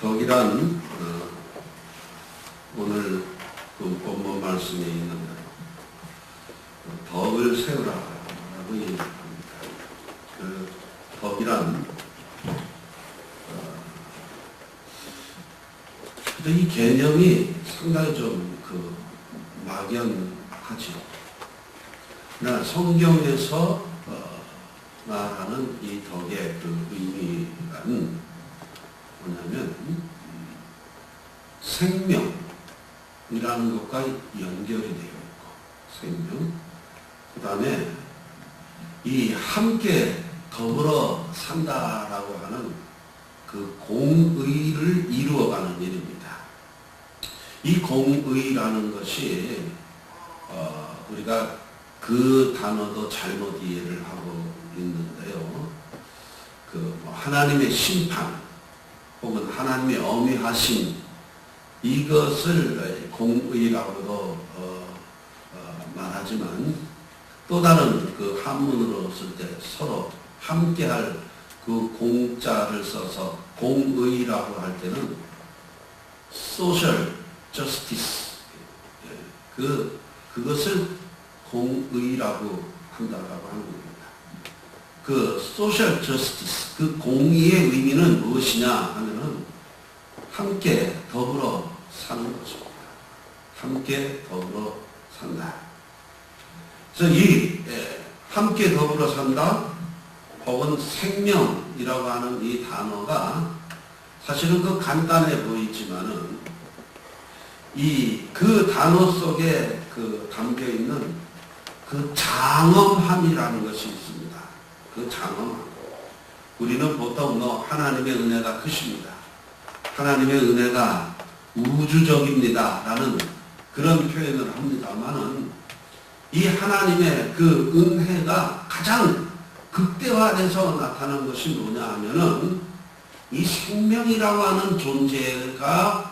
덕이란 오늘 그 본문 말씀에 있는 대로 덕을 세우라라고 얘기합니다. 그 덕이란 이 개념이 상당히 좀 막연하죠. 그러나 성경에서 말하는 이 덕의 그 의미란 뭐냐면 생명이라는 것과 연결이 되어 있고 생명, 그 다음에 이 함께 더불어 산다라고 하는 그 공의를 이루어가는 일입니다. 이 공의라는 것이 우리가 그 단어도 잘못 이해를 하고 있는데요. 하나님의 심판 혹은 하나님의 엄위하심, 이것을 공의라고도 말하지만 또 다른 그 한문으로 쓸 때 서로 함께할 그 공자를 써서 공의라고 할 때는 social justice, 그것을 공의라고 한다라고 하는 겁니다. 그 social justice, 그 공의의 의미는 무엇이냐 하면은 함께 더불어 사는 것입니다. 함께 더불어 산다. 그래서 이 함께 더불어 산다 혹은 생명이라고 하는 이 단어가 사실은 그 간단해 보이지만은 그 단어 속에 담겨 있는 그 장엄함이라는 것이 있습니다. 그 장엄함. 우리는 보통 하나님의 은혜가 크십니다. 하나님의 은혜가 우주적입니다. 라는 그런 표현을 합니다만은 이 하나님의 그 은혜가 가장 극대화돼서 나타난 것이 뭐냐 하면은 이 생명이라고 하는 존재가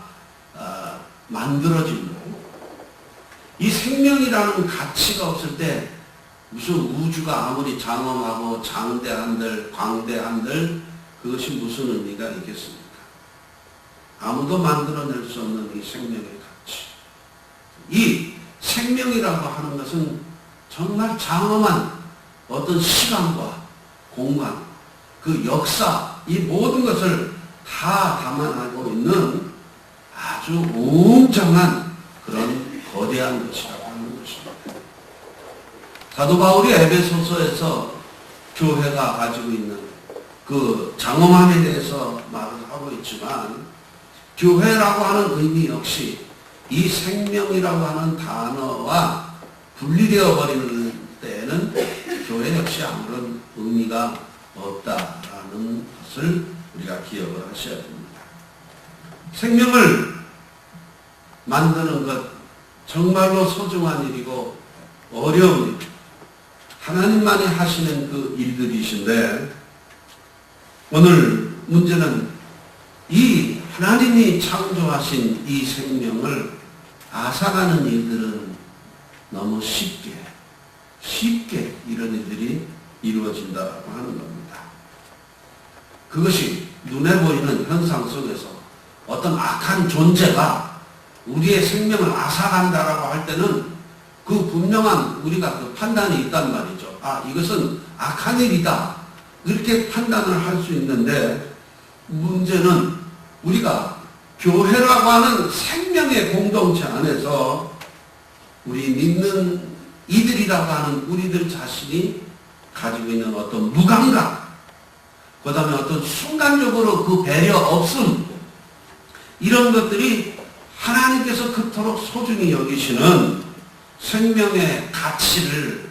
만들어진 거예요. 이 생명이라는 가치가 없을 때 무슨 우주가 아무리 장엄하고 장대한들, 광대한들 그것이 무슨 의미가 있겠습니까? 아무도 만들어낼 수 없는 이 생명의 가치. 이 생명이라고 하는 것은 정말 장엄한 어떤 시간과 공간, 그 역사, 이 모든 것을 다 담아내고 있는 아주 웅장한 그런 거대한 것이라고 하는 것입니다. 사도 바울이 에베소서에서 교회가 가지고 있는 그 장엄함에 대해서 말을 하고 있지만 교회라고 하는 의미 역시 이 생명이라고 하는 단어와 분리되어 버리는 때에는 교회 역시 아무런 의미가 없다라는 것을 우리가 기억을 하셔야 됩니다. 생명을 만드는 것 정말로 소중한 일이고 어려운 일, 하나님만이 하시는 그 일들이신데 오늘 문제는 이 하나님이 창조하신 이 생명을 앗아가는 일들은 너무 쉽게 이런 일들이 이루어진다고 하는 겁니다. 그것이 눈에 보이는 현상 속에서 어떤 악한 존재가 우리의 생명을 앗아간다라고 할 때는 그 분명한 우리가 그 판단이 있단 말이죠. 이것은 악한 일이다. 이렇게 판단을 할 수 있는데 문제는 우리가 교회라고 하는 생명의 공동체 안에서 우리 믿는 이들이라고 하는 우리들 자신이 가지고 있는 어떤 무감각, 그 다음에 어떤 순간적으로 그 배려 없음, 이런 것들이 하나님께서 그토록 소중히 여기시는 생명의 가치를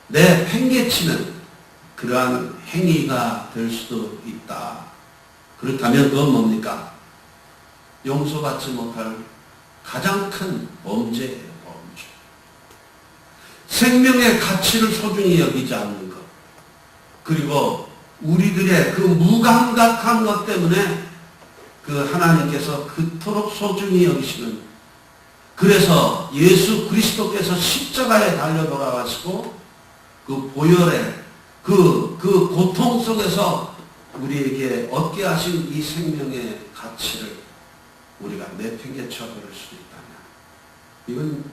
내팽개치는 그러한 행위가 될 수도 있다. 그렇다면 그건 뭡니까? 용서받지 못할 가장 큰 범죄예요, 범죄. 생명의 가치를 소중히 여기지 않는 것. 그리고 우리들의 그 무감각한 것 때문에 그 하나님께서 그토록 소중히 여기시는, 그래서 예수 그리스도께서 십자가에 달려 돌아가시고 그 보혈의 그 고통 속에서 우리에게 얻게 하신 이 생명의 가치를 우리가 내팽개쳐 버릴 수 있다면 이건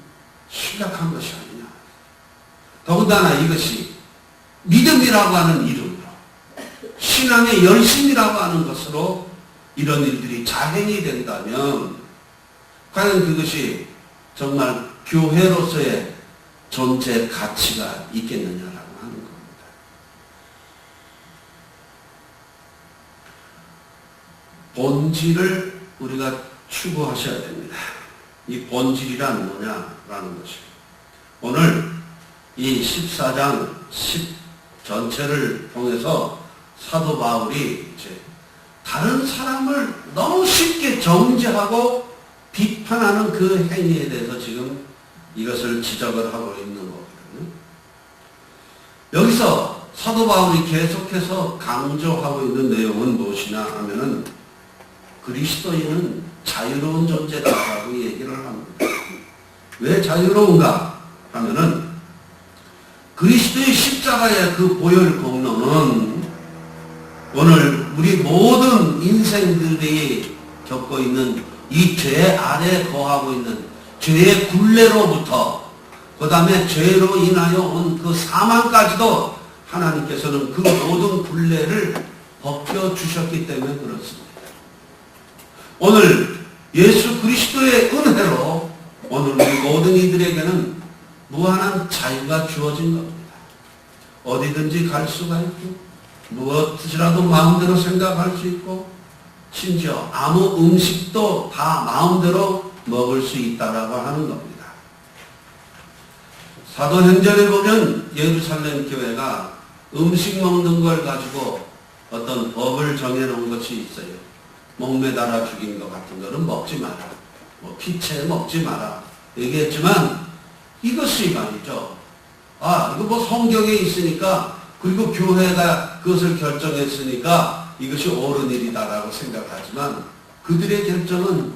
심각한 것이 아니냐. 더군다나 이것이 믿음이라고 하는 이름으로 신앙의 열심이라고 하는 것으로 이런 일들이 자행이 된다면 과연 그것이 정말 교회로서의 존재 가치가 있겠느냐라고 하는 겁니다. 본질을 우리가 추구하셔야 됩니다. 이 본질이란 뭐냐라는 것이 오늘 이 14장 10 전체를 통해서 사도 바울이 이제 다른 사람을 너무 쉽게 정죄하고 비판하는 그 행위에 대해서 지금 이것을 지적을 하고 있는 거거든요. 여기서 사도 바울이 계속해서 강조하고 있는 내용은 무엇이냐 하면은 그리스도인은 자유로운 존재다라고 얘기를 합니다. 왜 자유로운가 하면은 그리스도의 십자가의 그 보혈 공로는 오늘 우리 모든 인생들이 겪고 있는 이 죄 아래 거하고 있는 죄의 굴레로부터 그 다음에 죄로 인하여 온 그 사망까지도 하나님께서는 그 모든 굴레를 벗겨주셨기 때문에 그렇습니다. 오늘 예수 그리스도의 은혜로 오늘 우리 모든 이들에게는 무한한 자유가 주어진 겁니다. 어디든지 갈 수가 있고 무엇이라도 마음대로 생각할 수 있고 심지어 아무 음식도 다 마음대로 먹을 수 있다라고 하는 겁니다. 사도행전에 보면 예루살렘 교회가 음식 먹는 걸 가지고 어떤 법을 정해놓은 것이 있어요. 목매달아 죽인 것 같은 거는 먹지 마라. 뭐 피채 먹지 마라. 얘기했지만 이것이 말이죠. 이거 뭐 성경에 있으니까 그리고 교회가 그것을 결정했으니까 이것이 옳은 일이다라고 생각하지만 그들의 결정은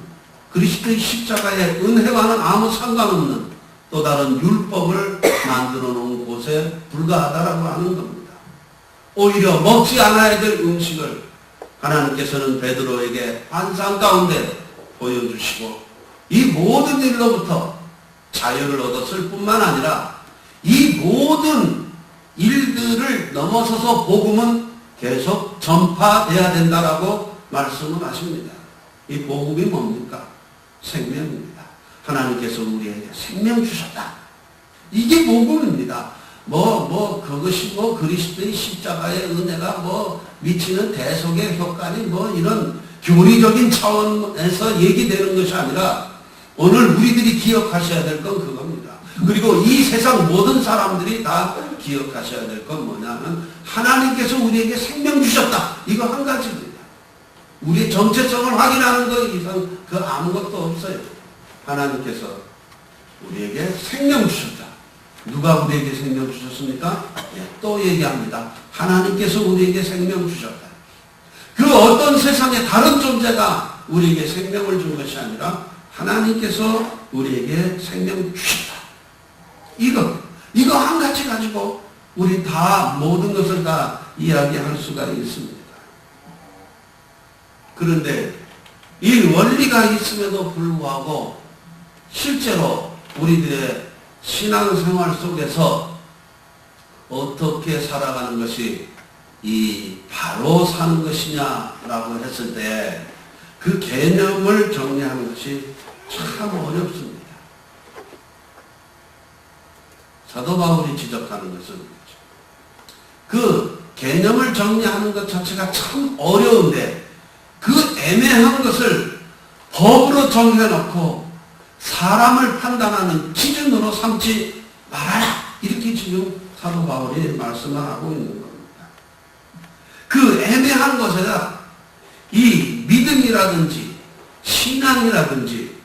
그리스도의 십자가의 은혜와는 아무 상관없는 또 다른 율법을 만들어 놓은 곳에 불과하다라고 하는 겁니다. 오히려 먹지 않아야 될 음식을 하나님께서는 베드로에게 환상 가운데 보여주시고 이 모든 일로부터 자유를 얻었을 뿐만 아니라 이 모든 일들을 넘어서서 복음은 계속 전파돼야 된다라고 말씀을 하십니다. 이 복음이 뭡니까? 생명입니다. 하나님께서 우리에게 생명 주셨다. 이게 복음입니다. 그것이 그리스도의 십자가의 은혜가 미치는 대속의 효과니 이런 교리적인 차원에서 얘기되는 것이 아니라 오늘 우리들이 기억하셔야 될 건 그겁니다. 그리고 이 세상 모든 사람들이 다 기억하셔야 될 건 뭐냐면 하나님께서 우리에게 생명 주셨다. 이거 한 가지입니다. 우리의 정체성을 확인하는 것 이상 그 아무것도 없어요. 하나님께서 우리에게 생명 주셨다. 누가 우리에게 생명 주셨습니까? 또 얘기합니다. 하나님께서 우리에게 생명 주셨다. 그 어떤 세상의 다른 존재가 우리에게 생명을 준 것이 아니라 하나님께서 우리에게 생명 주셨다. 이거 한 가지 가지고 우리 다 모든 것을 다 이야기할 수가 있습니다. 그런데 이 원리가 있음에도 불구하고 실제로 우리들의 신앙생활 속에서 어떻게 살아가는 것이 이 바로 사는 것이냐라고 했을 때 그 개념을 정리하는 것이 참 어렵습니다. 사도 바울이 지적하는 것은 그 개념을 정리하는 것 자체가 참 어려운데 그 애매한 것을 법으로 정해놓고 사람을 판단하는 기준으로 삼지 말아라. 이렇게 지금 사도 바울이 말씀을 하고 있는 겁니다. 그 애매한 것에다 이 믿음이라든지 신앙이라든지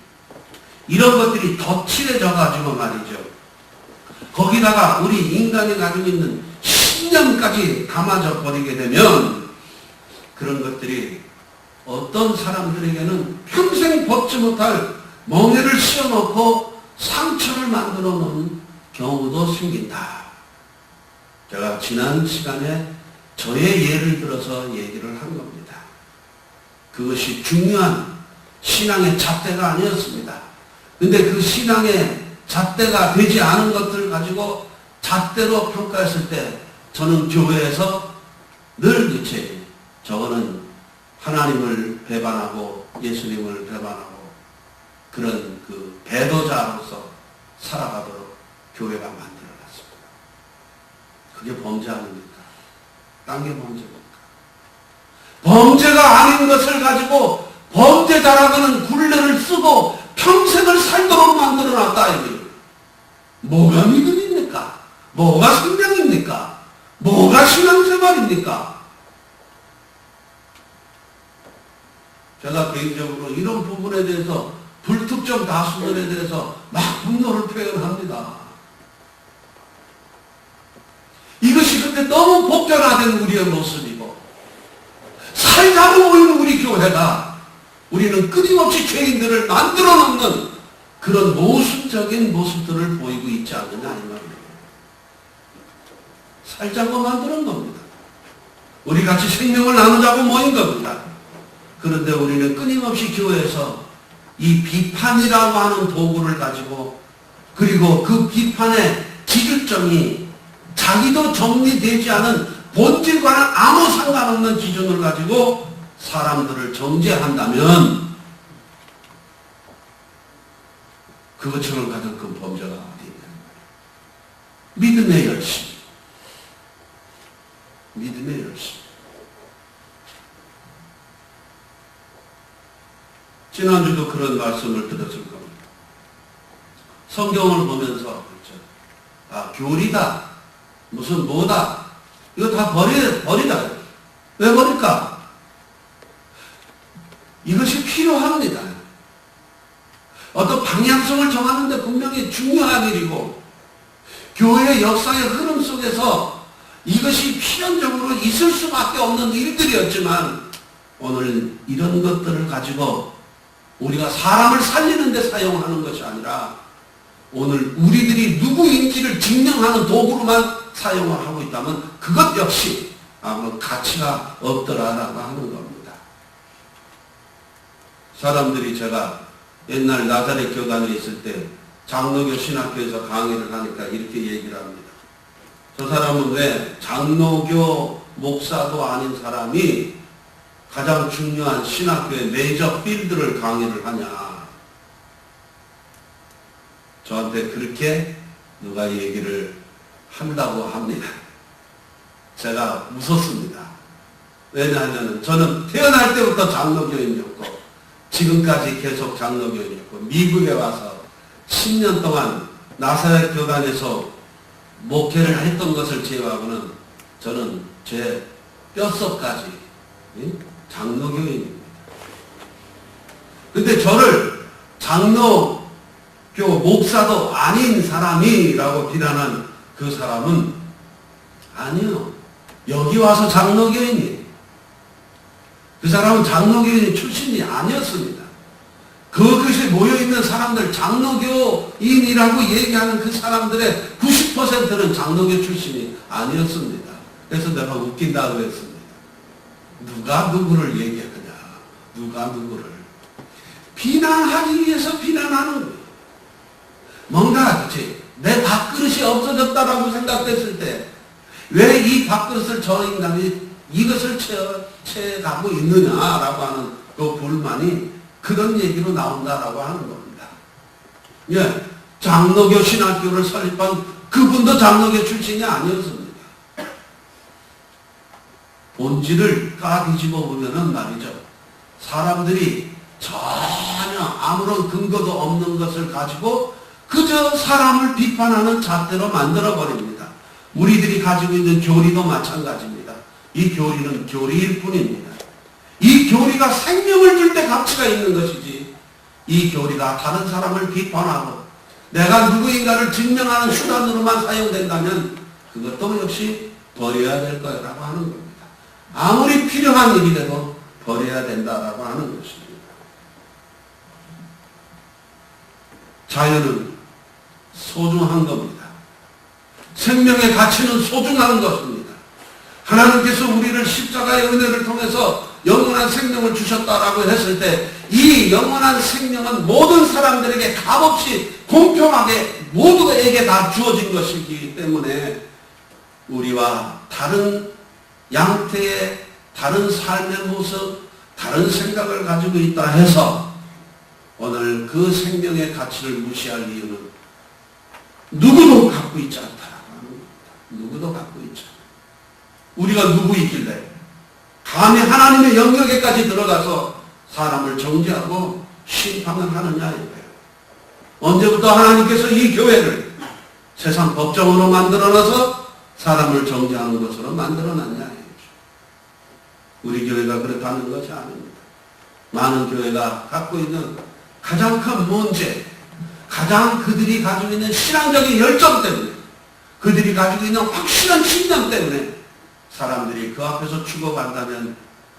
이런 것들이 덧칠해져 가지고 말이죠. 거기다가 우리 인간이 가지고 있는 신념까지 담아져 버리게 되면 그런 것들이 어떤 사람들에게는 평생 벗지 못할 멍에를 씌워놓고 상처를 만들어 놓은 경우도 생긴다. 제가 지난 시간에 저의 예를 들어서 얘기를 한 겁니다. 그것이 중요한 신앙의 잣대가 아니었습니다. 근데 그 신앙의 잣대가 되지 않은 것들을 가지고 잣대로 평가했을 때 저는 교회에서 늘 그치 저거는 하나님을 배반하고 예수님을 배반하고 그런 그 배도자로서 살아가도록 교회가 만들어놨습니다. 그게 범죄 아닙니까? 딴 게 범죄입니까? 범죄가 아닌 것을 가지고 범죄자라고는 굴레를 쓰고 평생을 살도록 만들어놨다. 이거예요. 뭐가 믿음입니까? 뭐가 생명입니까? 뭐가 신앙생활입니까? 제가 개인적으로 이런 부분에 대해서 불특정 다수들에 대해서 막 분노를 표현합니다. 이것이 근데 너무 복잡화된 우리의 모습이고 살자고 모이는 우리 교회가 우리는 끊임없이 죄인들을 만들어 놓는 그런 모순적인 모습들을 보이고 있지 않느냐 이 말이에요. 살자고 만드는 겁니다. 우리 같이 생명을 나누자고 모인 겁니다. 그런데 우리는 끊임없이 교회에서 이 비판이라고 하는 도구를 가지고 그리고 그 비판의 기준점이 자기도 정리되지 않은 본질과는 아무 상관없는 기준을 가지고 사람들을 정죄한다면 그것처럼 가장 큰 범죄가 어디 있냐. 믿음의 열심. 믿음의 열심. 지난주도 그런 말씀을 들었을 겁니다. 성경을 보면서 그렇죠. 아, 교리다. 무슨 뭐다. 이거 다 버리다. 왜 버릴까? 이것이 필요합니다. 어떤 방향성을 정하는데 분명히 중요한 일이고 교회의 역사의 흐름 속에서 이것이 필연적으로 있을 수밖에 없는 일들이었지만 오늘 이런 것들을 가지고 우리가 사람을 살리는 데 사용하는 것이 아니라 오늘 우리들이 누구인지를 증명하는 도구로만 사용을 하고 있다면 그것 역시 아무 가치가 없더라라고 하는 겁니다. 사람들이 제가 옛날 나사렛 교단에 있을 때 장로교 신학교에서 강의를 하니까 이렇게 얘기를 합니다. 저 사람은 왜 장로교 목사도 아닌 사람이 가장 중요한 신학교의 메이저 필드를 강의를 하냐. 저한테 그렇게 누가 얘기를 한다고 합니다. 제가 웃었습니다. 왜냐하면 저는 태어날 때부터 장로교인이었고 지금까지 계속 장로교인이었고 미국에 와서 10년 동안 나사렛 교단에서 목회를 했던 것을 제외하고는 저는 제 뼛속까지 장로교인입니다. 근데 저를 장로교 목사도 아닌 사람이라고 비난한 그 사람은 아니요. 여기 와서 장로교인이 그 사람은 장로교인 출신이 아니었습니다. 그것에 모여있는 사람들 장로교인이라고 얘기하는 그 사람들의 90%는 장로교 출신이 아니었습니다. 그래서 내가 웃긴다고 했습니다. 누가 누구를 얘기하느냐. 누가 누구를. 비난하기 위해서 비난하는 거예요. 뭔가 그치 내 밥그릇이 없어졌다라고 생각했을 때 왜 이 밥그릇을 저 인간이 이것을 채가고 있느냐라고 하는 그 불만이 그런 얘기로 나온다라고 하는 겁니다. 예, 장로교 신학교를 설립한 그분도 장로교 출신이 아니었습니다. 본질을 까뒤집어 보면은 말이죠. 사람들이 전혀 아무런 근거도 없는 것을 가지고 그저 사람을 비판하는 잣대로 만들어버립니다. 우리들이 가지고 있는 교리도 마찬가지입니다. 이 교리는 교리일 뿐입니다. 이 교리가 생명을 줄 때 가치가 있는 것이지 이 교리가 다른 사람을 비판하고 내가 누구인가를 증명하는 수단으로만 사용된다면 그것도 역시 버려야 될 거라고 하는 겁니다. 아무리 필요한 일이라도 버려야 된다라고 하는 것입니다. 자연은 소중한 겁니다. 생명의 가치는 소중한 것입니다. 하나님께서 우리를 십자가의 은혜를 통해서 영원한 생명을 주셨다라고 했을 때 이 영원한 생명은 모든 사람들에게 값없이 공평하게 모두에게 다 주어진 것이기 때문에 우리와 다른 양태의 다른 삶의 모습, 다른 생각을 가지고 있다 해서 오늘 그 생명의 가치를 무시할 이유는 누구도 갖고 있지 않다라고 하는 겁니다. 누구도 갖고 있지 않아요. 우리가 누구이길래 감히 하나님의 영역에까지 들어가서 사람을 정죄하고 심판을 하느냐 이거예요. 언제부터 하나님께서 이 교회를 세상 법정으로 만들어놔서 사람을 정죄하는 것으로 만들어놨냐 이거죠. 우리 교회가 그렇다는 것이 아닙니다. 많은 교회가 갖고 있는 가장 큰 문제, 가장 그들이 가지고 있는 신앙적인 열정 때문에, 그들이 가지고 있는 확실한 신념 때문에 사람들이 그 앞에서 죽어간다면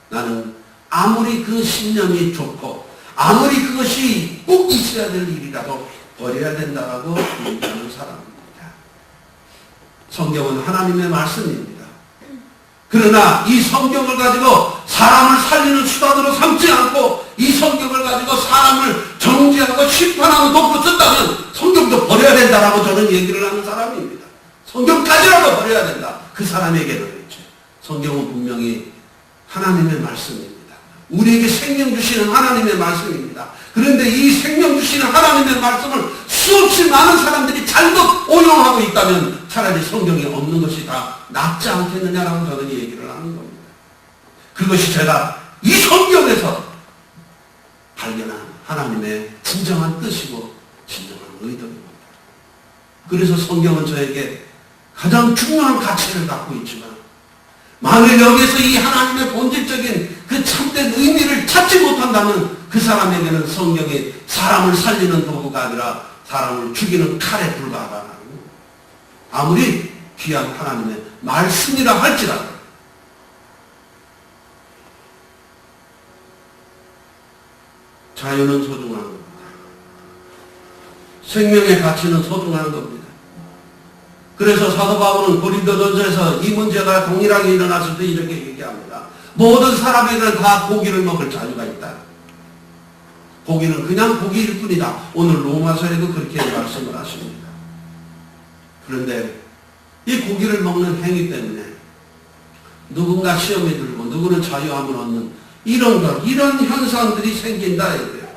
나는 아무리 그 신념이 좋고 아무리 그것이 꼭 있어야 될 일이라도 버려야 된다라고 얘기하는 사람입니다. 성경은 하나님의 말씀입니다. 그러나 이 성경을 가지고 사람을 살리는 수단으로 삼지 않고 이 성경을 가지고 사람을 정죄하고 심판하는 도구로 쓴다면 성경도 버려야 된다라고 저는 얘기를 하는 사람입니다. 성경까지라도 버려야 된다. 그 사람에게는 있죠. 성경은 분명히 하나님의 말씀입니다. 우리에게 생명 주시는 하나님의 말씀입니다. 그런데 이 생명 주시는 하나님의 말씀을 수없이 많은 사람들이 잘못 오용하고 있다면 차라리 성경에 없는 것이 다 낫지 않겠느냐라고 저는 얘기를 하는 겁니다. 그것이 제가 이 성경에서 발견한 하나님의 진정한 뜻이고 진정한 의도입니다. 그래서 성경은 저에게 가장 중요한 가치를 갖고 있지만 만일 여기에서 이 하나님의 본질적인 그 참된 의미를 찾지 못한다면 그 사람에게는 성경이 사람을 살리는 도구가 아니라 사람을 죽이는 칼에 불과하다는 아무리 귀한 하나님의 말씀이라 할지라도 자유는 소중한 겁니다. 생명의 가치는 소중한 겁니다. 그래서 사도 바울은 고린도전서에서 이 문제가 동일하게 일어났을 때 이렇게 얘기합니다. 모든 사람에게는 다 고기를 먹을 자유가 있다. 고기는 그냥 고기일 뿐이다. 오늘 로마서에도 그렇게 말씀을 하십니다. 그런데 이 고기를 먹는 행위 때문에 누군가 시험에 들고 누구는 자유함을 얻는 이런 현상들이 생긴다 이거예요.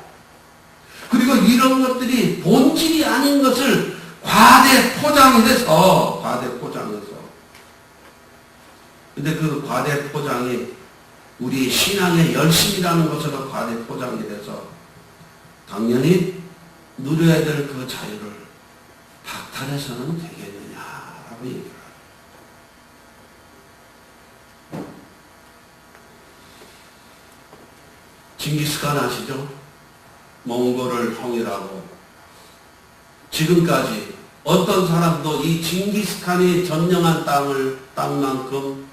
그리고 이런 것들이 본질이 아닌 것을 과대 포장해서 근데 그 과대 포장이 우리 신앙의 열심이라는 것으로 과대 포장이 돼서 당연히 누려야 될 그 자유를 박탈해서는 되겠느냐라고 얘기를 합니다. 징기스칸 아시죠? 몽골을 통일하고 지금까지 어떤 사람도 이 징기스칸이 점령한 땅만큼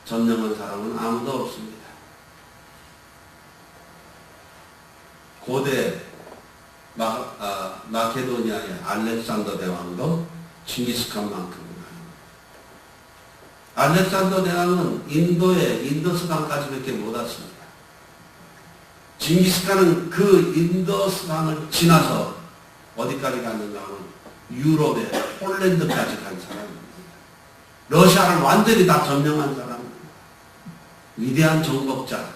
점령한 사람은 아무도 없습니다. 고대 마케도니아의 알렉산더 대왕도 징기스칸만큼은 아닙니다. 알렉산더 대왕은 인도의 인더스강까지밖에 못 왔습니다. 징기스칸은 그 인더스강을 지나서 어디까지 갔는가 하면 유럽의 폴란드까지 간 사람입니다. 러시아를 완전히 다 점령한 사람입니다. 위대한 정복자,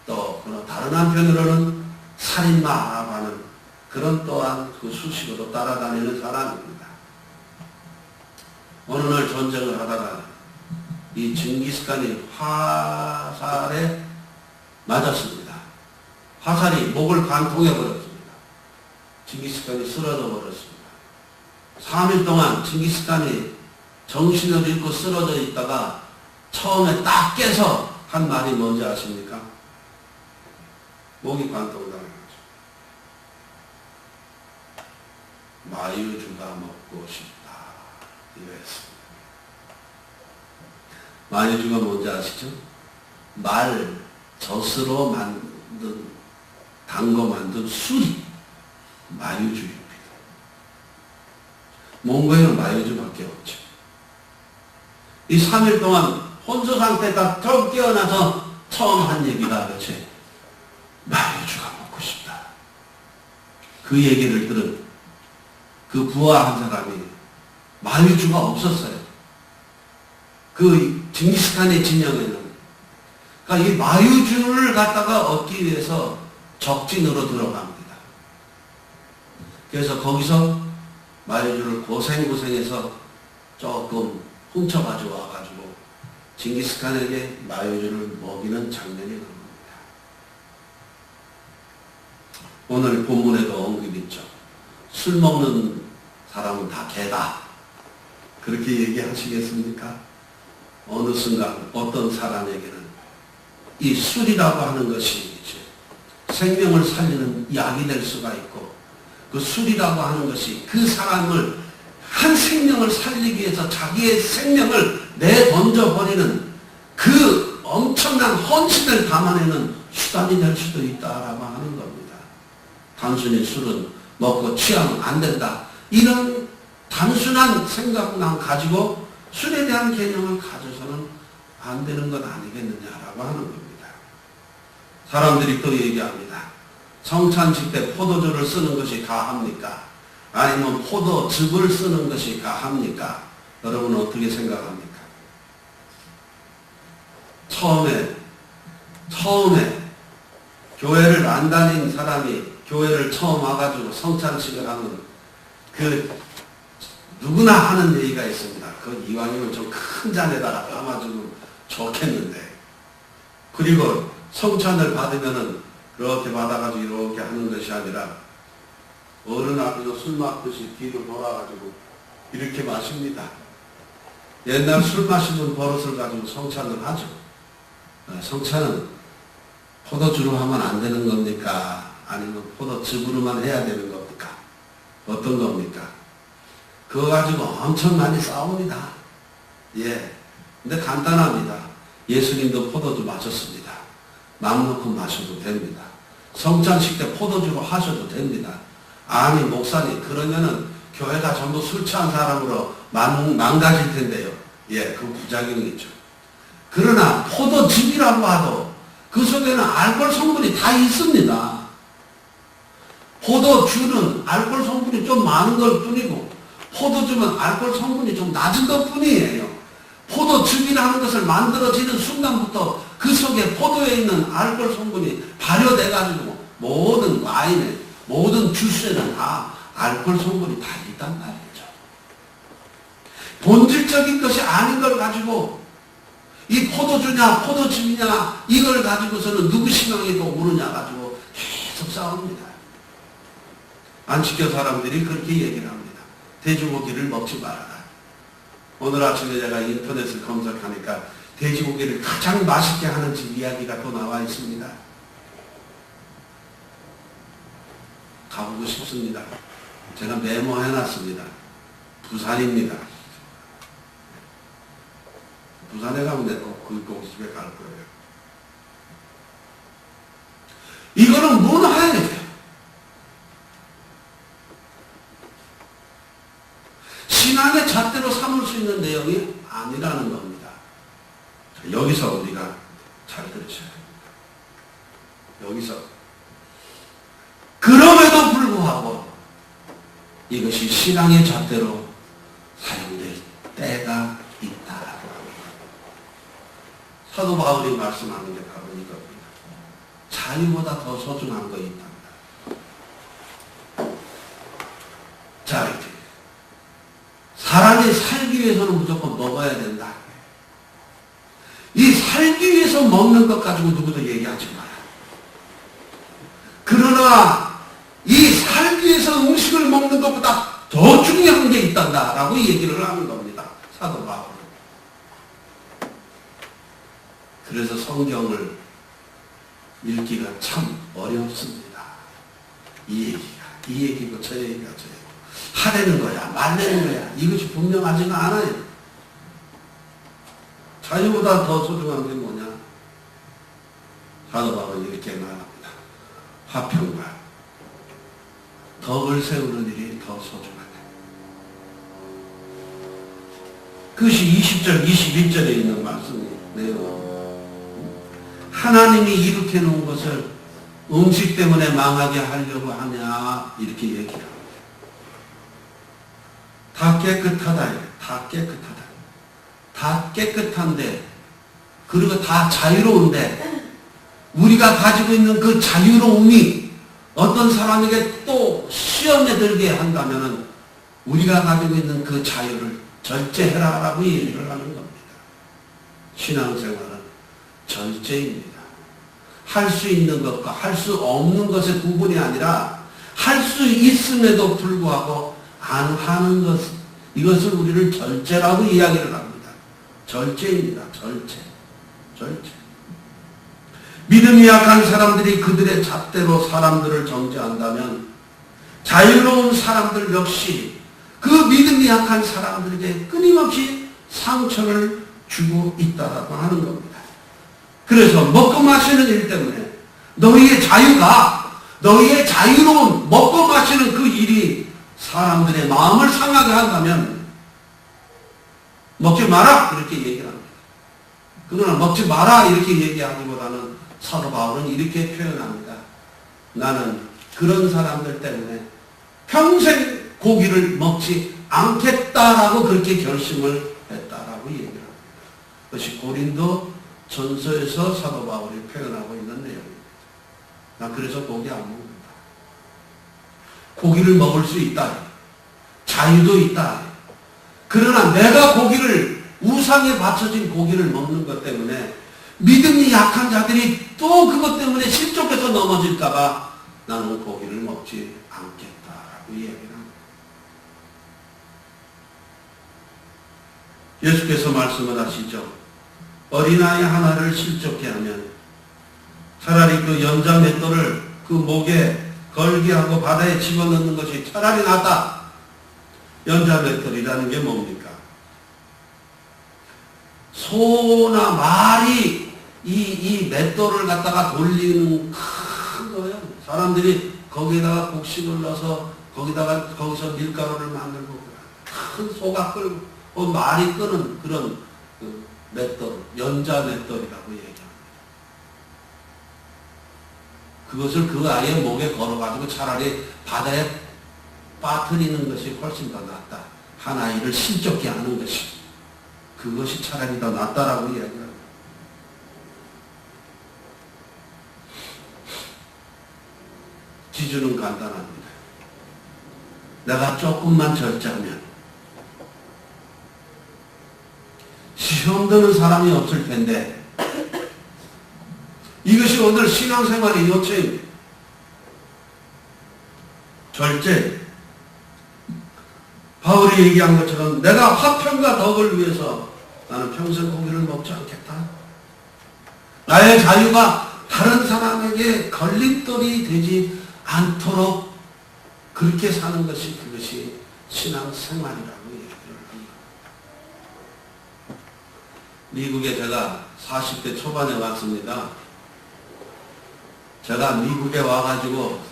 또 다른 한편으로는 살인마라고 하는 그런 또한 그 수식어도 따라다니는 사람입니다. 어느 날 전쟁을 하다가 이 징기스칸이 화살에 맞았습니다. 화살이 목을 관통해버렸습니다. 징기스칸이 쓰러져 버렸습니다. 3일 동안 징기스칸이 정신을 잃고 쓰러져 있다가 처음에 딱 깨서 한 말이 뭔지 아십니까? 목이 관통당한 거죠. 마유주가 먹고 싶다. 이랬습니다. 마유주가 뭔지 아시죠? 말 젖으로 담궈 만든 술이 마유주입니다. 몽고에는 마유주밖에 없죠. 이 3일 동안 혼수 상태가 턱 깨어나서 처음 한 얘기가 그렇지. 마요주가 먹고 싶다. 그 얘기를 들은 그 부하 한 사람이 마요주가 없었어요. 그 징기스칸의 진영에는. 그러니까 이 마요주를 갖다가 얻기 위해서 적진으로 들어갑니다. 그래서 거기서 마요주를 고생해서 조금 훔쳐가지고 와가지고 징기스칸에게 마요주를 먹이는 장면이 나옵니다. 오늘 본문에도 언급있죠. 술 먹는 사람은 다 개다. 그렇게 얘기하시겠습니까? 어느 순간 어떤 사람에게는 이 술이라고 하는 것이 생명을 살리는 약이 될 수가 있고, 그 술이라고 하는 것이 그 사람을 한 생명을 살리기 위해서 자기의 생명을 내던져버리는 그 엄청난 헌신을 담아내는 수단이 될 수도 있다라고 하는 겁니다. 단순히 술은 먹고 취하면 안 된다. 이런 단순한 생각만 가지고 술에 대한 개념을 가져서는 안 되는 것 아니겠느냐라고 하는 겁니다. 사람들이 또 얘기합니다. 성찬식 때 포도주를 쓰는 것이 가합니까? 아니면 포도즙을 쓰는 것이 가합니까? 여러분은 어떻게 생각합니까? 처음에 교회를 안 다닌 사람이 교회를 처음 와가지고 성찬식을 하는 그 누구나 하는 얘기가 있습니다. 그 이왕이면 좀 큰 잔에다가 담아주면 좋겠는데. 그리고 성찬을 받으면은 그렇게 받아가지고 이렇게 하는 것이 아니라 어른 앞에서 술 마시듯이 뒤로 돌아가지고 이렇게 마십니다. 옛날 술 마시는 버릇을 가지고 성찬을 하죠. 성찬은 포도주로 하면 안 되는 겁니까? 아니면 포도즙으로만 해야 되는 겁니까? 어떤 겁니까? 그거 가지고 엄청 많이 싸웁니다. 예. 근데 간단합니다. 예수님도 포도주 마셨습니다. 맘 놓고 마셔도 됩니다. 성찬식 때 포도주로 하셔도 됩니다. 아니 목사님 그러면은 교회가 전부 술 취한 사람으로 망가질 텐데요. 예, 그 부작용이 있죠. 그러나 포도즙이라고 하도 그 속에는 알코올 성분이 다 있습니다. 포도주는 알코올 성분이 좀 많은 것 뿐이고 포도즙은 알코올 성분이 좀 낮은 것 뿐이에요. 포도즙이라는 것을 만들어지는 순간부터 그 속에 포도에 있는 알코올 성분이 발효돼가지고 모든 와인에 모든 주스에는 다 알코올 성분이 다 있단 말이죠. 본질적인 것이 아닌 걸 가지고 이 포도주냐 포도즙이냐 이걸 가지고서는 누구 신앙이 더 오르냐 가지고 계속 싸웁니다. 안식교 사람들이 그렇게 얘기를 합니다. 돼지고기를 먹지 말아라. 오늘 아침에 제가 인터넷을 검색하니까 돼지고기를 가장 맛있게 하는 집 이야기가 또 나와 있습니다. 가보고 싶습니다. 제가 메모해놨습니다. 부산입니다. 부산에 가면 내가 그 고깃집에 갈 거예요. 이거는 문화예요. 신앙의 잣대로 삼을 수 있는 내용이 아니라는 겁니다. 여기서 우리가 잘 들으셔야 됩니다. 여기서 그럼에도 불구하고 이것이 신앙의 잣대로 사용될 때가 있다라고 합니다. 사도 바울이 말씀하는 게 바로 이겁니다. 자유보다 더 소중한 거 있답니다. 자, 이렇게 사람이 살기 위해서는 무조건 먹어야 된다. 이 살기 위해서 먹는 것 가지고 누구도 얘기하지 마라. 그러나 이 살기 위해서 음식을 먹는 것보다 더 중요한 게 있단다라고 얘기를 하는 겁니다. 사도 바울은. 그래서 성경을 읽기가 참 어렵습니다. 이 얘기고 저 얘기가 저 얘기고. 하려는 거야, 말려는 거야. 이것이 분명하지가 않아요. 자유보다 더 소중한 게 뭐냐? 사도 바울은 이렇게 말합니다. 화평과 덕을 세우는 일이 더 소중하다. 그것이 20절, 21절에 있는 말씀입니다. 내용입니다. 하나님이 이렇게 놓은 것을 음식 때문에 망하게 하려고 하냐 이렇게 얘기합니다. 다 깨끗하다. 다 깨끗하다. 다 깨끗한데 그리고 다 자유로운데 우리가 가지고 있는 그 자유로움이 어떤 사람에게 또 시험에 들게 한다면 우리가 가지고 있는 그 자유를 절제해라라고 얘기를 하는 겁니다. 신앙생활은 절제입니다. 할 수 있는 것과 할 수 없는 것의 구분이 아니라 할 수 있음에도 불구하고 안 하는 것, 이것을 우리를 절제라고 이야기를 합니다. 절제입니다. 절제. 믿음이 약한 사람들이 그들의 잣대로 사람들을 정죄한다면 자유로운 사람들 역시 그 믿음이 약한 사람들에게 끊임없이 상처를 주고 있다라고 하는 겁니다. 그래서 먹고 마시는 일 때문에 너희의 자유가, 너희의 자유로운 먹고 마시는 그 일이 사람들의 마음을 상하게 한다면 먹지 마라 이렇게 얘기를 합니다. 그러나 먹지 마라 이렇게 얘기하기보다는 사도 바울은 이렇게 표현합니다. 나는 그런 사람들 때문에 평생 고기를 먹지 않겠다라고 그렇게 결심을 했다라고 얘기를 합니다. 그것이 고린도 전서에서 사도 바울이 표현하고 있는 내용입니다. 난 그래서 고기 안 먹는다. 고기를 먹을 수 있다. 자유도 있다. 그러나 내가 고기를, 우상에 바쳐진 고기를 먹는 것 때문에 믿음이 약한 자들이 또 그것 때문에 실족해서 넘어질까봐 나는 고기를 먹지 않겠다라고 얘기를 합니다. 예수께서 말씀을 하시죠. 어린아이 하나를 실족해 하면 차라리 그 연자 맷돌을 그 목에 걸게 하고 바다에 집어넣는 것이 차라리 낫다. 연자 맷돌이라는 게 뭡니까? 소나 말이 이 맷돌을 갖다가 돌리는 큰 거예요. 사람들이 거기에다가 곡식을 넣어서 거기서 밀가루를 만들고 큰 소가 끌고 말이 끄는 그런 그 맷돌, 연자 맷돌이라고 얘기합니다. 그것을 그 아이의 목에 걸어가지고 차라리 바다에 빠뜨리는 것이 훨씬 더 낫다. 한 아이를 실족케 하는 것이. 그것이 차라리 더 낫다라고 이야기합니다. 기준은 간단합니다. 내가 조금만 절제하면 시험 드는 사람이 없을 텐데 이것이 오늘 신앙생활의 요체입니다. 절제. 바울이 얘기한 것처럼 내가 화평과 덕을 위해서 나는 평생 고기를 먹지 않겠다. 나의 자유가 다른 사람에게 걸림돌이 되지 않도록 그렇게 사는 것이 그것이 신앙생활이라고 얘기를 합니다. 미국에 제가 40대 초반에 왔습니다. 제가 미국에 와가지고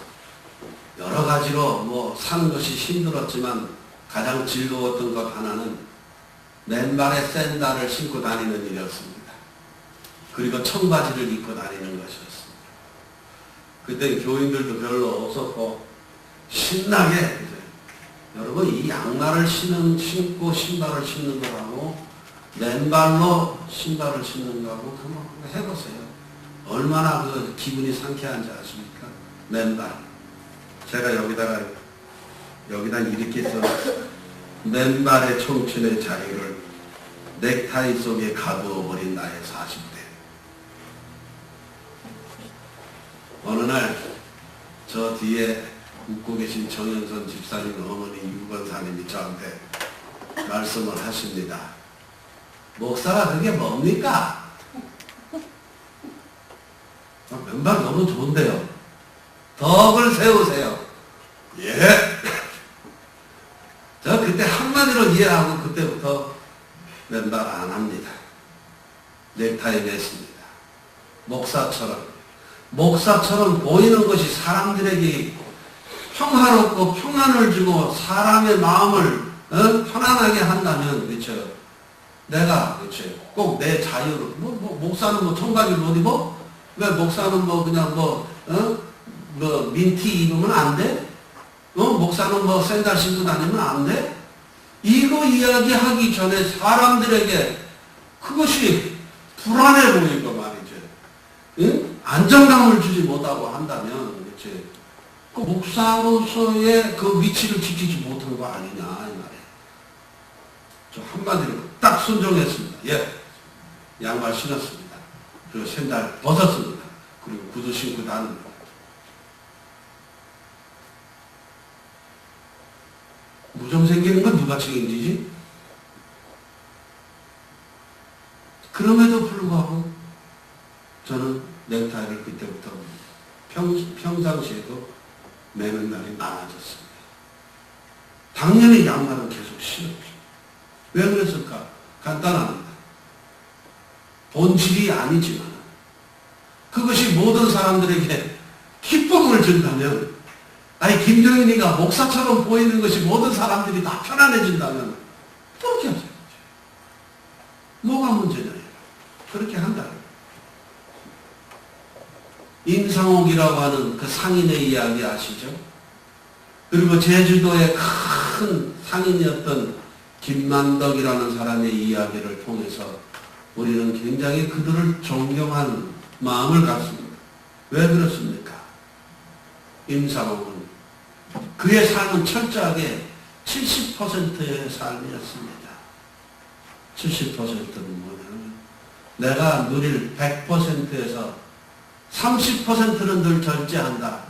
여러 가지로 사는 것이 힘들었지만 가장 즐거웠던 것 하나는 맨발에 샌들을 신고 다니는 일이었습니다. 그리고 청바지를 입고 다니는 것이었습니다. 그때 교인들도 별로 없었고 신나게 여러분 이 양말을 신고 신발을 신는 거라고 맨발로 신발을 신는 거하고 한번 해보세요. 얼마나 그 기분이 상쾌한지 아십니까? 맨발. 제가 여기다 이렇게 써 맨발의 청춘의 자유를 넥타이 속에 가두어버린 나의 40대. 어느 날 저 뒤에 웃고 계신 정현선 집사님 어머니 유건사님이 저한테 말씀을 하십니다. 목사가 그게 뭡니까? 맨발 너무 좋은데요. 덕을 세우세요. 예. 저 그때 한마디로 이해하고 그때부터 맨발 안 합니다. 넥타이 맸습니다. 목사처럼 보이는 것이 사람들에게 평화롭고 평안을 주고 사람의 마음을 편안하게 한다면 그렇죠. 내가 그렇지 꼭 내 자유로 목사는 뭐 청바지 못 입어? 왜 목사는 뭐 그냥 뭐 민티 입으면 안 돼? 목사는 뭐 샌들 신고 다니면 안 돼? 이거 이야기하기 전에 사람들에게 그것이 불안해 보이고 말이죠. 응? 안정감을 주지 못하고 한다면 그렇지 그 목사로서의 그 위치를 지키지 못한 거 아니냐 이 말이에요. 저 한마디로 딱 순종했습니다. 예, 양말 신었습니다. 그리고 샌들 벗었습니다. 그리고 구두 신고 다닙니다. 무좀 생기는 건 누가 책임지지? 그럼에도 불구하고 저는 넥타이를 그때부터 평상시에도 매는 날이 많아졌습니다. 당연히 양말은 계속 신었죠. 왜 그랬을까? 간단합니다. 본질이 아니지만 그것이 모든 사람들에게 기쁨을 준다면 아니 김정인이가 목사처럼 보이는 것이 모든 사람들이 다 편안해진다면 그렇게 하세요. 뭐가 문제냐? 그렇게 한다. 임상옥이라고 하는 그 상인의 이야기 아시죠? 그리고 제주도의 큰 상인이었던 김만덕이라는 사람의 이야기를 통해서 우리는 굉장히 그들을 존경하는 마음을 갖습니다. 왜 그렇습니까? 임상옥은 그의 삶은 철저하게 70%의 삶이었습니다. 70%는 뭐냐면 내가 누릴 100%에서 30%는 늘 절제한다.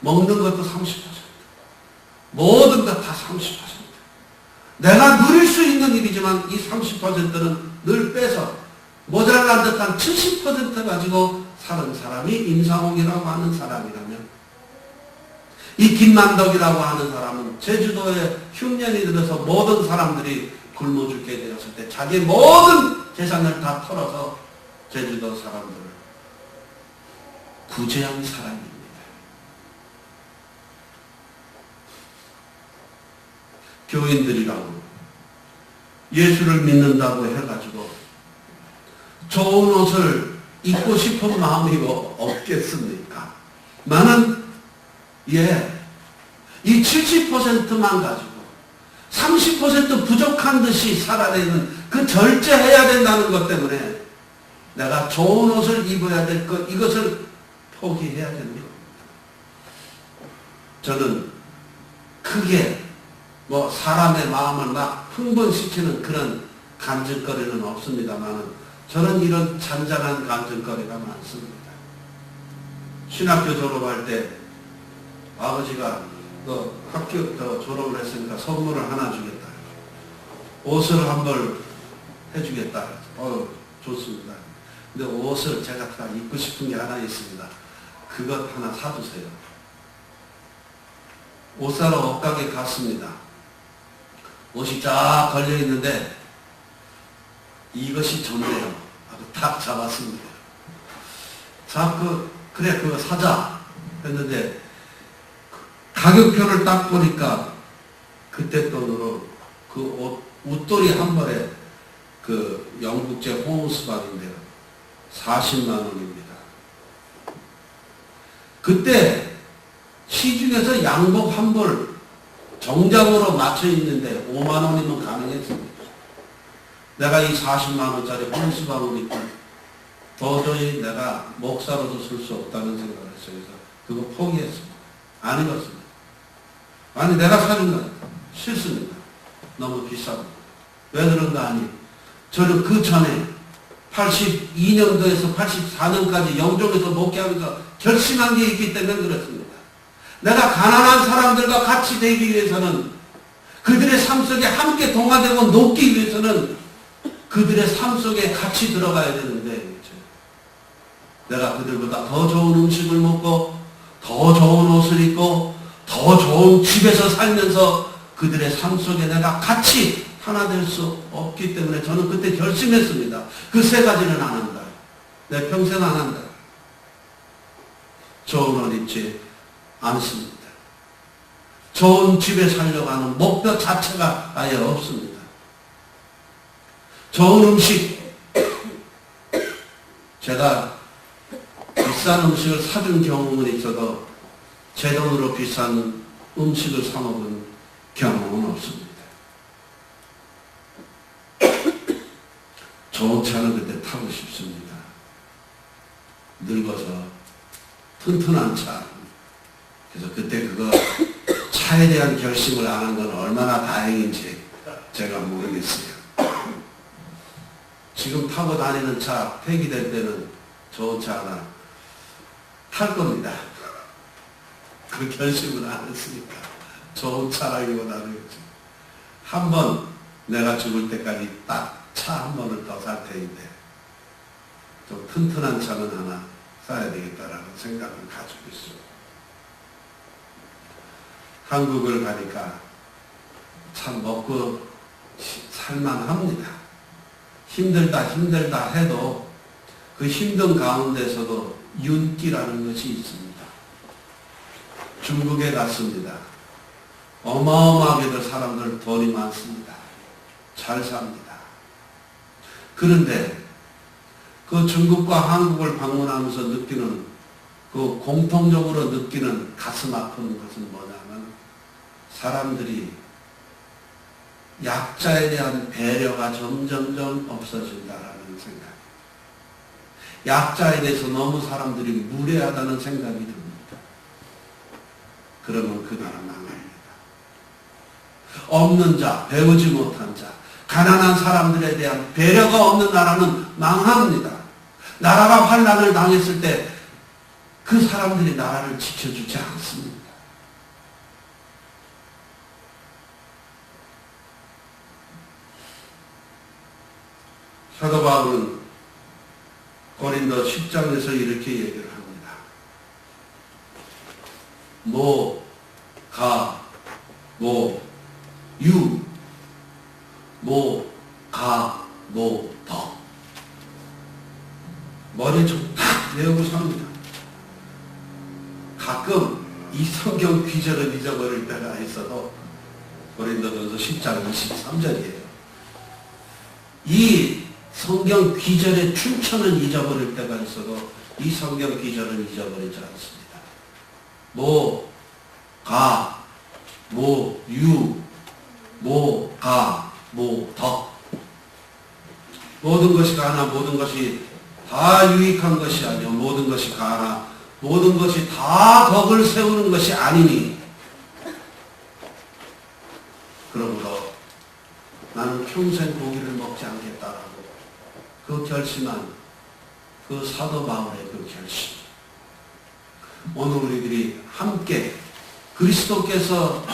먹는 것도 30%. 모든 것 다 30%. 내가 누릴 수 있는 일이지만 이 30%는 늘 빼서 모자란 듯한 70% 가지고 사는 사람이 임상옥이라고 하는 사람이라면 이 김만덕이라고 하는 사람은 제주도에 흉년이 들어서 모든 사람들이 굶어 죽게 되었을 때 자기 모든 재산을 다 털어서 제주도 사람들을 구제한 사람입니다. 교인들이라고 예수를 믿는다고 해가지고 좋은 옷을 입고 싶은 마음이 없겠습니까? 나는 이 70%만 가지고 30% 부족한 듯이 살아내는 그 절제해야 된다는 것 때문에 내가 좋은 옷을 입어야 될 것, 이것을 포기해야 되는 겁니다. 저는 크게 사람의 마음을 막 흥분시키는 그런 간증거리는 없습니다만 저는 이런 잔잔한 간증거리가 많습니다. 신학교 졸업할 때 아버지가 학교 졸업을 했으니까 선물을 하나 주겠다. 옷을 한 벌 해주겠다. 좋습니다. 근데 옷을 제가 다 입고 싶은 게 하나 있습니다. 그것 하나 사주세요. 옷 사러 옷가게 갔습니다. 옷이 쫙 걸려있는데 이것이 좋네요 하고 딱 잡았습니다. 그래 그거 사자 했는데 가격표를 딱 보니까 그때 돈으로 그 옷돌이 한 벌에 그 영국제 호우스박인데요. 40만 원입니다. 그때 시중에서 양복 한 벌 정장으로 맞춰 있는데 5만 원이면 가능했습니다. 내가 이 40만 원짜리 호우스박을 입고 도저히 내가 목사로도 쓸 수 없다는 생각을 했어요. 그래서 그거 포기했습니다. 안 입었습니다. 아니 내가 사는 건 싫습니다. 너무 비쌉니다. 왜 그런가 하니 저는 그 전에 82년도에서 84년까지 영종에서 목회하면서 결심한 게 있기 때문에 그렇습니다. 내가 가난한 사람들과 같이 되기 위해서는 그들의 삶 속에 함께 동화되고 높기 위해서는 그들의 삶 속에 같이 들어가야 되는데 그렇죠? 내가 그들보다 더 좋은 음식을 먹고 더 좋은 옷을 입고 더 좋은 집에서 살면서 그들의 삶 속에 내가 같이 하나 될 수 없기 때문에 저는 그때 결심했습니다. 그 세 가지는 안 한다. 내 평생 안 한다. 좋은 옷 입지 않습니다. 좋은 집에 살려고 하는 목표 자체가 아예 없습니다. 좋은 음식, 제가 비싼 음식을 사준 경험은 있어도 제 돈으로 비싼 음식을 사 먹은 경험은 없습니다. 좋은 차는 그때 타고 싶습니다. 늙어서 튼튼한 차. 그래서 그때 그거 차에 대한 결심을 안 한 건 얼마나 다행인지 제가 모르겠어요. 지금 타고 다니는 차 폐기될 때는 좋은 차 하나 탈 겁니다. 그 결심을 안 했으니까 좋은 차라기보다는 한 번 내가 죽을 때까지 딱 차 한 번을 더 살 테인데 좀 튼튼한 차는 하나 사야 되겠다라는 생각을 가지고 있습니다. 한국을 가니까 참 먹고 살만합니다. 힘들다 해도 그 힘든 가운데서도 윤기라는 것이 있습니다. 중국에 갔습니다. 어마어마하게도 사람들 돈이 많습니다. 잘 삽니다. 그런데 그 중국과 한국을 방문하면서 느끼는 그 공통적으로 느끼는 가슴 아픈 것은 뭐냐면 사람들이 약자에 대한 배려가 점점점 없어진다라는 생각. 약자에 대해서 너무 사람들이 무례하다는 생각이 듭니다. 그러면 그 나라 망합니다. 없는 자, 배우지 못한 자, 가난한 사람들에 대한 배려가 없는 나라는 망합니다. 나라가 환난을 당했을 때 그 사람들이 나라를 지켜주지 않습니다. 사도 바울은 고린도 10장에서 이렇게 얘기를 합니다. 모, 가, 모, 유, 모, 가, 모, 더. 머리에 좀 탁 외우고 삽니다. 가끔 이 성경 귀절을 잊어버릴 때가 있어도 고린도전서 10장 23절이에요. 이 성경 귀절의 출처는 잊어버릴 때가 있어도 이 성경 귀절은 잊어버리지 않습니다. 모, 가, 모, 유, 모, 가, 모, 더. 모든 것이 가나 모든 것이 다 유익한 것이 아니요 모든 것이 가나 모든 것이 다 덕을 세우는 것이 아니니 그러므로 나는 평생 고기를 먹지 않겠다라고 그 결심한 그 사도 바울의 그 결심. 오늘 우리들이 함께 그리스도께서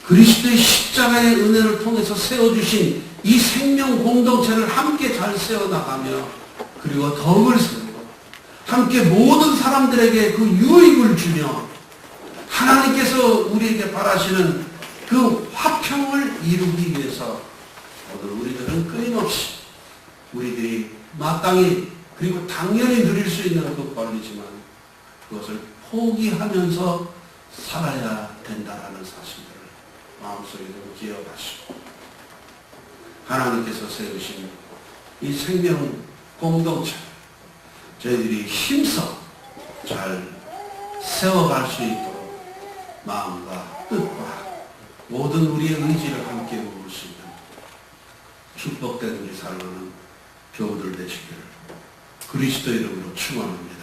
그리스도의 십자가의 은혜를 통해서 세워주신 이 생명 공동체를 함께 잘 세워나가며 그리고 덕을 세우고 함께 모든 사람들에게 그 유익을 주며 하나님께서 우리에게 바라시는 그 화평을 이루기 위해서 오늘 우리들은 끊임없이 우리들이 마땅히 그리고 당연히 누릴 수 있는 그 권리지만 그것을 포기하면서 살아야 된다라는 사실을 마음속에 좀 기억하시고 하나님께서 세우신 이 생명 공동체 저희들이 힘써 잘 세워갈 수 있도록 마음과 뜻과 모든 우리의 의지를 함께 모을 수 있는 축복된 우리 살아가는 교우들 되시기를 그리스도 이름으로 축원합니다.